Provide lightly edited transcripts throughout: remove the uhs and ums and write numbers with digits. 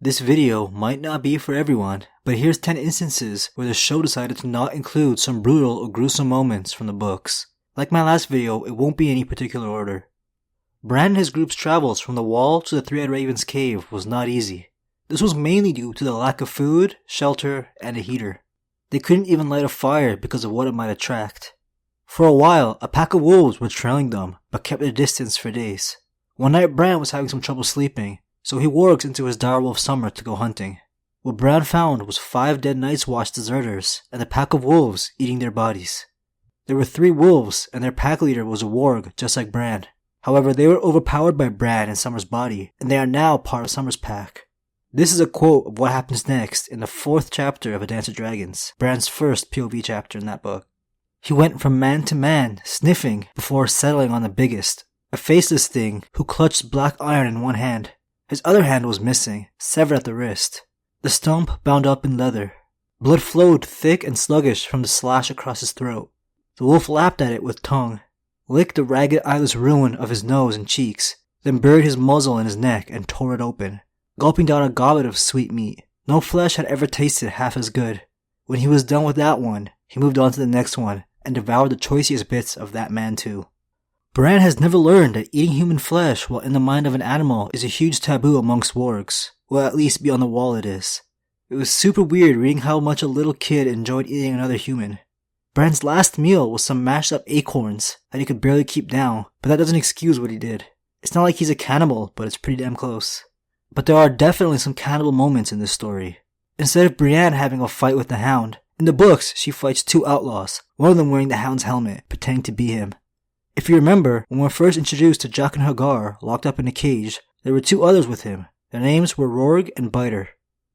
This video might not be for everyone, but here's 10 instances where the show decided to not include some brutal or gruesome moments from the books. Like my last video, it won't be in any particular order. BRAN and his group's travels from the wall to the Three-Eyed Raven's cave was not easy. This was mainly due to the lack of food, shelter, and a heater. They couldn't even light a fire because of what it might attract. For a while, a pack of wolves were trailing them, but kept their distance for days. One night BRAN was having some trouble sleeping, so he wargs into his direwolf Summer to go hunting. What BRAN found was 5 dead Night's Watch deserters and a pack of wolves eating their bodies. There were 3 wolves, and their pack leader was a warg just like BRAN. However, they were overpowered by BRAN and Summer's body, and they are now part of Summer's pack. This is a quote of what happens next in the 4th chapter of A Dance of Dragons, BRAN's first POV chapter in that book. He went from man to man, sniffing before settling on the biggest, a faceless thing who clutched black iron in one hand. His other hand was missing, severed at the wrist. The stump bound up in leather. Blood flowed thick and sluggish from the slash across his throat. The wolf lapped at it with tongue, licked the ragged eyeless ruin of his nose and cheeks, then buried his muzzle in his neck and tore it open, gulping down a goblet of sweet meat. No flesh had ever tasted half as good. When he was done with that one, he moved on to the next one and devoured the choicest bits of that man too. BRAN has never learned that eating human flesh while in the mind of an animal is a huge taboo amongst wargs. Well, at least beyond the wall it is. It was super weird reading how much a little kid enjoyed eating another human. BRAN's last meal was some mashed up acorns that he could barely keep down, but that doesn't excuse what he did. It's not like he's a cannibal, but it's pretty damn close. But there are definitely some cannibal moments in this story. Instead of Brienne having a fight with the Hound, in the books she fights 2 outlaws, one of them wearing the Hound's helmet, pretending to be him. If you remember, when we were first introduced to Jock and Hagar, locked up in a cage, there were 2 others with him. Their names were Rorg and Biter.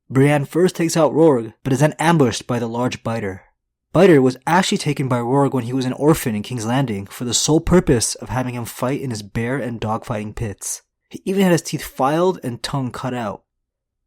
Brienne first takes out Rorg, but is then ambushed by the large Biter. Biter was actually taken by Rorg when he was an orphan in King's Landing for the sole purpose of having him fight in his bear and dogfighting pits. He even had his teeth filed and tongue cut out.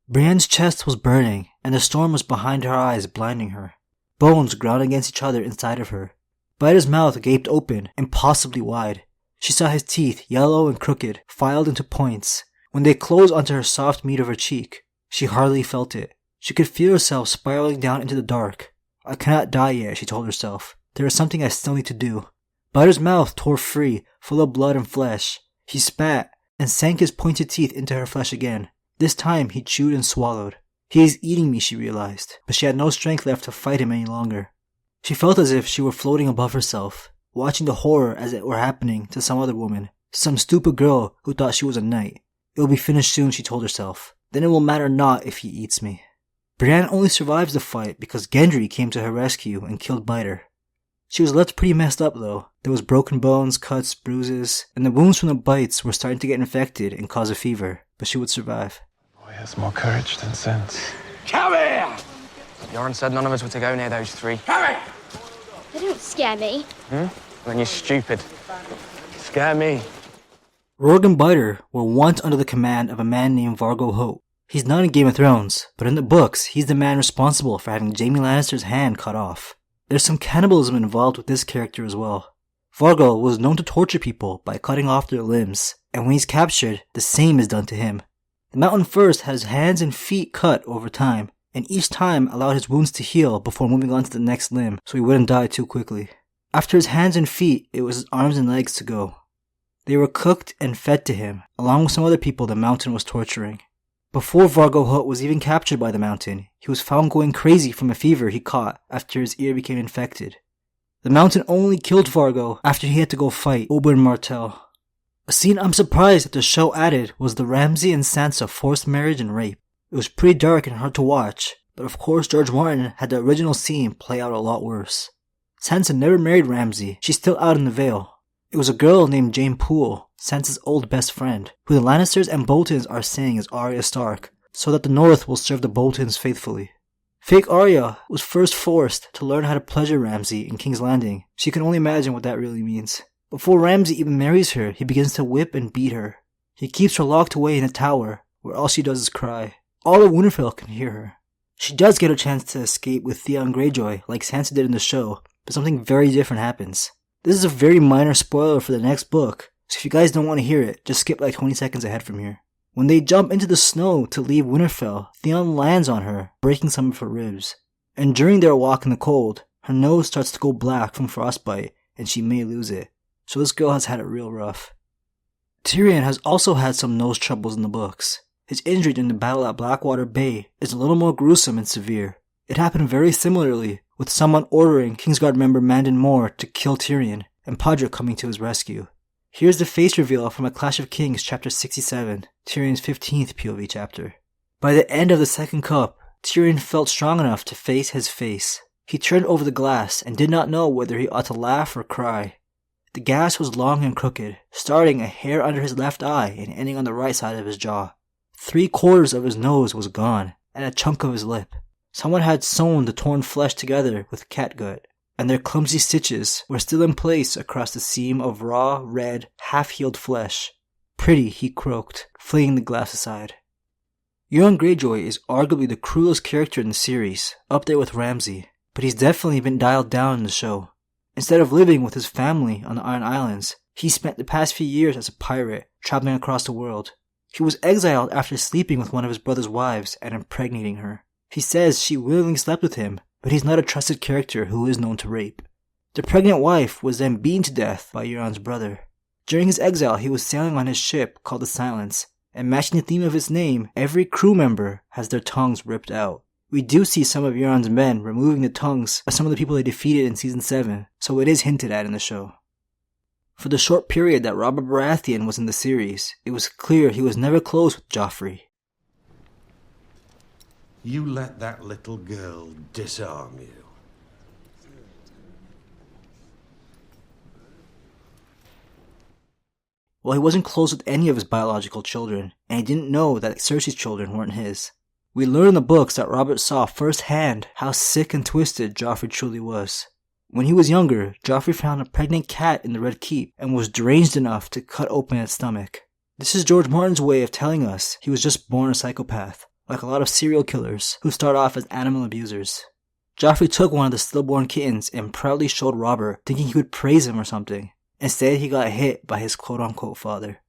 Brienne's chest was burning, and the storm was behind her eyes, blinding her. Bones ground against each other inside of her. Biter's mouth gaped open, impossibly wide. She saw his teeth, yellow and crooked, filed into points. When they closed onto her soft meat of her cheek, she hardly felt it. She could feel herself spiraling down into the dark. I cannot die yet, she told herself. There is something I still need to do. Biter's mouth tore free, full of blood and flesh. He spat, and sank his pointed teeth into her flesh again. This time he chewed and swallowed. He is eating me, she realized, but she had no strength left to fight him any longer. She felt as if she were floating above herself, watching the horror as it were happening to some other woman, some stupid girl who thought she was a knight. It will be finished soon, she told herself. Then it will matter not if he eats me. Brienne only survives the fight because Gendry came to her rescue and killed Biter. She was left pretty messed up though. There was broken bones, cuts, bruises, and the wounds from the bites were starting to get infected and cause a fever, but she would survive. Boy has more courage than sense. Come here! Yoren said none of us were to go near those 3. Come here! They don't scare me. Then you're stupid. Scare me. Rorg and Biter were once under the command of a man named Vargo Hoat. He's not in Game of Thrones, but in the books, he's the man responsible for having Jaime Lannister's hand cut off. There's some cannibalism involved with this character as well. Vargo was known to torture people by cutting off their limbs, and when he's captured, the same is done to him. The Mountain First has hands and feet cut over time, and each time allowed his wounds to heal before moving on to the next limb so he wouldn't die too quickly. After his hands and feet, it was his arms and legs to go. They were cooked and fed to him, along with some other people the Mountain was torturing. Before Vargo Hoat was even captured by the Mountain, he was found going crazy from a fever he caught after his ear became infected. The Mountain only killed Vargo after he had to go fight Oberyn Martell. A scene I'm surprised that the show added was the Ramsay and Sansa forced marriage and rape. It was pretty dark and hard to watch, but of course George Martin had the original scene play out a lot worse. Sansa never married Ramsay, she's still out in the Vale. It was a girl named Jane Poole, Sansa's old best friend, who the Lannisters and Boltons are saying is Arya Stark, so that the North will serve the Boltons faithfully. Fake Arya was first forced to learn how to pleasure Ramsay in King's Landing. She can only imagine what that really means. Before Ramsay even marries her, he begins to whip and beat her. He keeps her locked away in a tower, where all she does is cry. All of Winterfell can hear her. She does get a chance to escape with Theon Greyjoy, like Sansa did in the show, but something very different happens. This is a very minor spoiler for the next book, so if you guys don't want to hear it, just skip like 20 seconds ahead from here. When they jump into the snow to leave Winterfell, Theon lands on her, breaking some of her ribs. And during their walk in the cold, her nose starts to go black from frostbite, and she may lose it. So this girl has had it real rough. Tyrion has also had some nose troubles in the books. His injury during the battle at Blackwater Bay is a little more gruesome and severe. It happened very similarly, with someone ordering Kingsguard member Mandon Moore to kill Tyrion, and Podrick coming to his rescue. Here's the face reveal from A Clash of Kings chapter 67, Tyrion's 15th POV chapter. By the end of the second cup, Tyrion felt strong enough to face his face. He turned over the glass and did not know whether he ought to laugh or cry. The gash was long and crooked, starting a hair under his left eye and ending on the right side of his jaw. 3/4 of his nose was gone, and a chunk of his lip. Someone had sewn the torn flesh together with catgut, and their clumsy stitches were still in place across the seam of raw, red, half-healed flesh. "Pretty," he croaked, flinging the glass aside. Euron Greyjoy is arguably the cruelest character in the series, up there with Ramsay, but he's definitely been dialed down in the show. Instead of living with his family on the Iron Islands, he spent the past few years as a pirate, traveling across the world. He was exiled after sleeping with one of his brother's wives and impregnating her. He says she willingly slept with him, but he's not a trusted character who is known to rape. The pregnant wife was then beaten to death by Euron's brother. During his exile, he was sailing on his ship called the Silence, and matching the theme of its name, every crew member has their tongues ripped out. We do see some of Euron's men removing the tongues of some of the people they defeated in Season 7, so it is hinted at in the show. For the short period that Robert Baratheon was in the series, it was clear he was never close with Joffrey. You let that little girl disarm you. Well, he wasn't close with any of his biological children, and he didn't know that Cersei's children weren't his. We learn in the books that Robert saw firsthand how sick and twisted Joffrey truly was. When he was younger, Joffrey found a pregnant cat in the Red Keep and was deranged enough to cut open its stomach. This is George Martin's way of telling us he was just born a psychopath, like a lot of serial killers who start off as animal abusers. Joffrey took one of the stillborn kittens and proudly showed Robert, thinking he would praise him or something. Instead, he got hit by his quote-unquote father.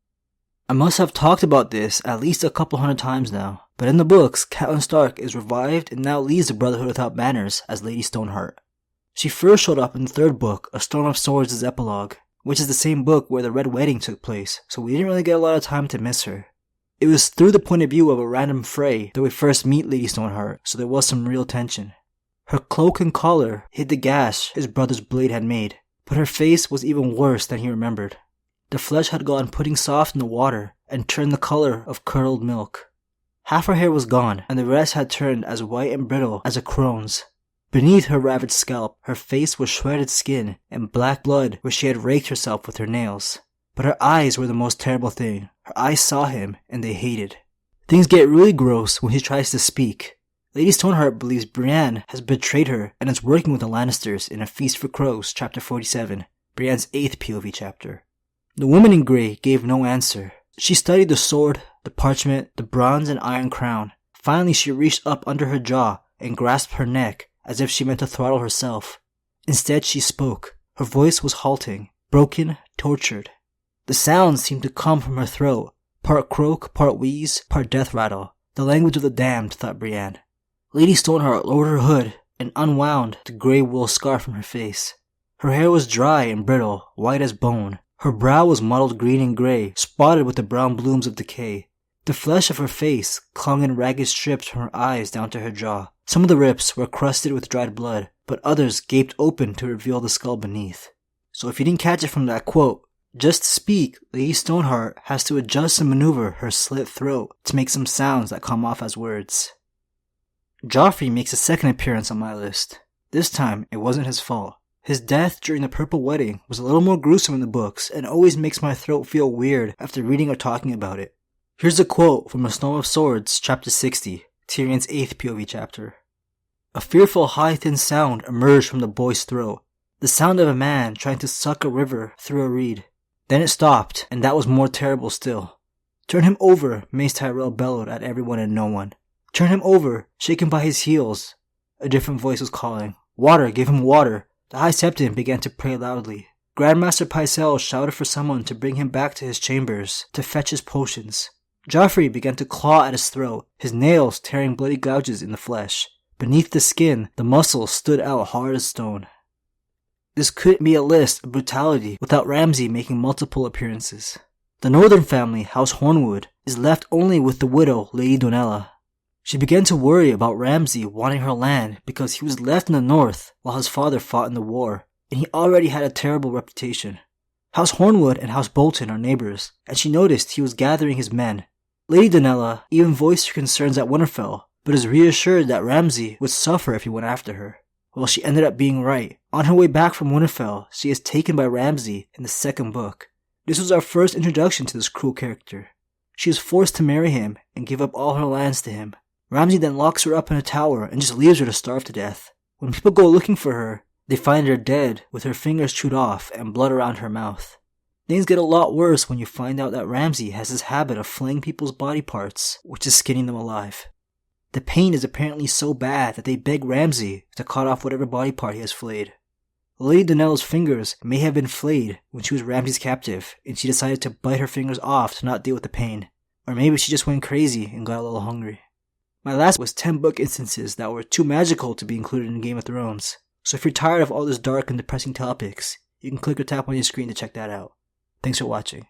I must have talked about this at least a couple hundred times now, but in the books, Catelyn Stark is revived and now leads the Brotherhood Without Banners as Lady Stoneheart. She first showed up in the third book, A Storm of Swords' epilogue, which is the same book where the Red Wedding took place, so we didn't really get a lot of time to miss her. It was through the point of view of a random Frey that we first meet Lady Stoneheart, so there was some real tension. Her cloak and collar hid the gash his brother's blade had made, but her face was even worse than he remembered. The flesh had gone pudding soft in the water and turned the color of curdled milk. Half her hair was gone, and the rest had turned as white and brittle as a crone's. Beneath her ravaged scalp, her face was shredded skin and black blood where she had raked herself with her nails. But her eyes were the most terrible thing. Her eyes saw him, and they hated. Things get really gross when he tries to speak. Lady Stoneheart believes Brienne has betrayed her and is working with the Lannisters in A Feast for Crows, chapter 47, Brienne's 8th POV chapter. The woman in grey gave no answer. She studied the sword, the parchment, the bronze and iron crown. Finally, she reached up under her jaw and grasped her neck as if she meant to throttle herself. Instead, she spoke. Her voice was halting, broken, tortured. The sounds seemed to come from her throat, part croak, part wheeze, part death rattle. The language of the damned, thought Brienne. Lady Stoneheart lowered her hood and unwound the grey wool scarf from her face. Her hair was dry and brittle, white as bone. Her brow was mottled green and grey, spotted with the brown blooms of decay. The flesh of her face clung in ragged strips from her eyes down to her jaw. Some of the rips were crusted with dried blood, but others gaped open to reveal the skull beneath. So if you didn't catch it from that quote, just to speak, Lady Stoneheart has to adjust and maneuver her slit throat to make some sounds that come off as words. Joffrey makes a second appearance on my list. This time, it wasn't his fault. His death during the Purple Wedding was a little more gruesome in the books and always makes my throat feel weird after reading or talking about it. Here's a quote from A Storm of Swords, chapter 60, Tyrion's 8th POV chapter. A fearful high thin sound emerged from the boy's throat, the sound of a man trying to suck a river through a reed. Then it stopped, and that was more terrible still. Turn him over, Mace Tyrell bellowed at everyone and no one. Turn him over, shaken by his heels. A different voice was calling. Water, give him water. The High Septon began to pray loudly. Grandmaster Pycelle shouted for someone to bring him back to his chambers, to fetch his potions. Joffrey began to claw at his throat, his nails tearing bloody gouges in the flesh. Beneath the skin, the muscles stood out hard as stone. This couldn't be a list of brutality without Ramsay making multiple appearances. The northern family, House Hornwood, is left only with the widow, Lady Donella. She began to worry about Ramsay wanting her land because he was left in the north while his father fought in the war, and he already had a terrible reputation. House Hornwood and House Bolton are neighbors, and she noticed he was gathering his men. Lady Donella even voiced her concerns at Winterfell, but is reassured that Ramsay would suffer if he went after her. Well, she ended up being right. On her way back from Winterfell, she is taken by Ramsay in the second book. This was our first introduction to this cruel character. She is forced to marry him and give up all her lands to him. Ramsay then locks her up in a tower and just leaves her to starve to death. When people go looking for her, they find her dead with her fingers chewed off and blood around her mouth. Things get a lot worse when you find out that Ramsay has this habit of flaying people's body parts, which is skinning them alive. The pain is apparently so bad that they beg Ramsay to cut off whatever body part he has flayed. Lady Donella's fingers may have been flayed when she was Ramsay's captive, and she decided to bite her fingers off to not deal with the pain. Or maybe she just went crazy and got a little hungry. My last was 10 book instances that were too magical to be included in Game of Thrones. So if you're tired of all this dark and depressing topics, you can click or tap on your screen to check that out. Thanks for watching.